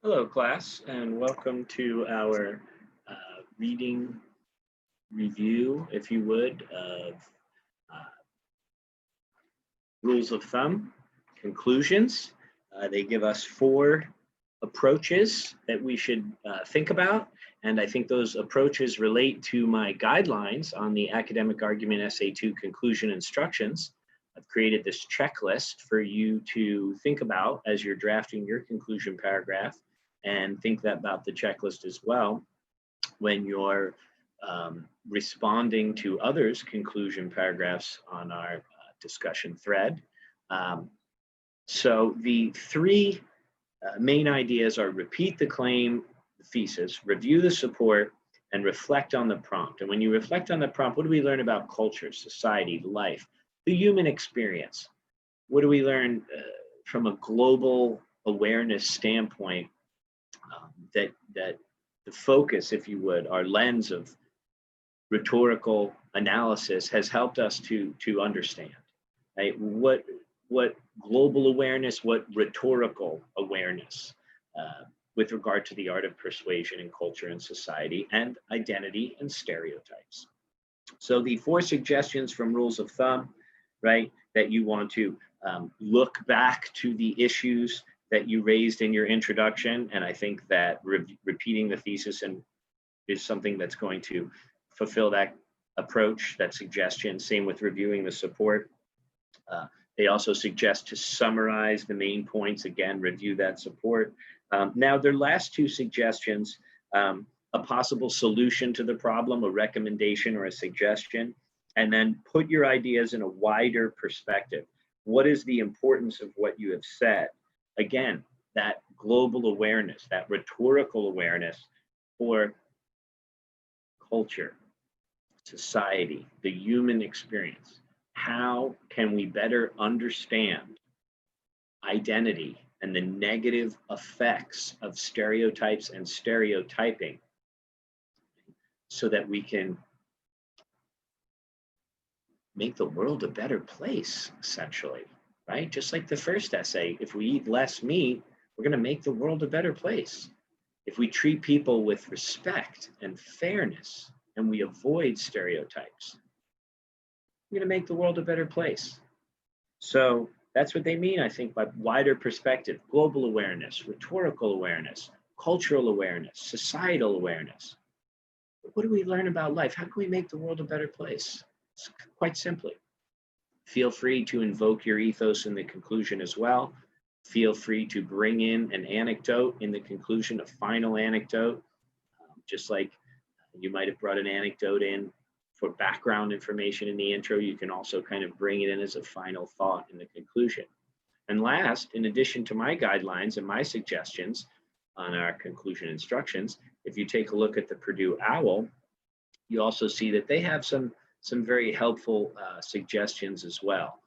Hello, class, and welcome to our reading review, if you would, of uh, rules of thumb, conclusions. They give us four approaches that we should think about, and I think those approaches relate to my guidelines on the academic argument essay 2 conclusion instructions. I've created this checklist for you to think about as you're drafting your conclusion paragraph, and think about the checklist as well when you're responding to others' conclusion paragraphs on our discussion thread. Um, so the three main ideas are repeat the claim, the thesis, review the support, and reflect on the prompt. And when you reflect on the prompt, what do we learn about culture, society, life, the human experience? What do we learn from a global awareness standpoint, that the focus, if you would, our lens of rhetorical analysis has helped us to understand, right? What global awareness, what rhetorical awareness with regard to the art of persuasion in culture and society, and identity and stereotypes. So the four suggestions from rules of thumb, right, that you want to look back to the issues that you raised in your introduction. And I think that repeating the thesis is something that's going to fulfill that approach, that suggestion. Same with reviewing the support. They also suggest to summarize the main points. Again, review that support. Now, their last two suggestions, a possible solution to the problem, a recommendation or a suggestion, and then put your ideas in a wider perspective. What is the importance of what you have said? Again, that global awareness, that rhetorical awareness for culture, society, the human experience. How can we better understand identity and the negative effects of stereotypes and stereotyping so that we can make the world a better place, essentially, right? Just like the first essay, if we eat less meat, we're going to make the world a better place. If we treat people with respect and fairness and we avoid stereotypes, we're going to make the world a better place. So that's what they mean, I think, by wider perspective, global awareness, rhetorical awareness, cultural awareness, societal awareness. But what do we learn about life? How can we make the world a better place? It's quite simply. Feel free to invoke your ethos in the conclusion as well. Feel free to bring in an anecdote in the conclusion, a final anecdote, just like you might have brought an anecdote in for background information in the intro. You can also kind of bring it in as a final thought in the conclusion. And last, in addition to my guidelines and my suggestions on our conclusion instructions, if you take a look at the Purdue OWL, you also see that they have some very helpful suggestions as well.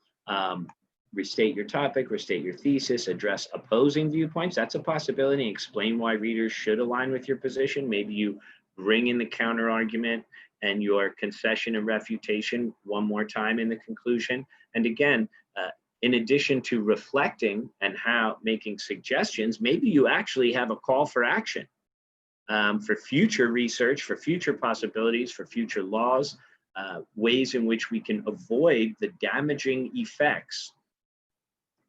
Restate your topic, restate your thesis, address opposing viewpoints. That's a possibility. Explain why readers should align with your position. Maybe you bring in the counter argument and your concession and refutation one more time in the conclusion. And again, in addition to reflecting and making suggestions, maybe you actually have a call for action for future research, for future possibilities, for future laws, ways in which we can avoid the damaging effects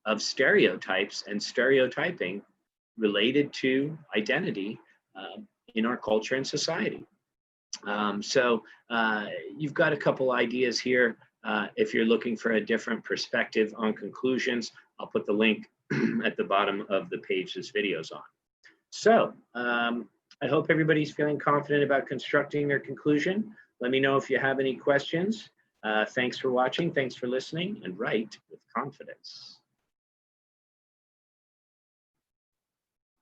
of stereotypes and stereotyping related to identity in our culture and society. So you've got a couple ideas here. If you're looking for a different perspective on conclusions, I'll put the link at the bottom of the page this video's on. So I hope everybody's feeling confident about constructing their conclusion. Let me know if you have any questions. Thanks for watching. Thanks for listening, and write with confidence.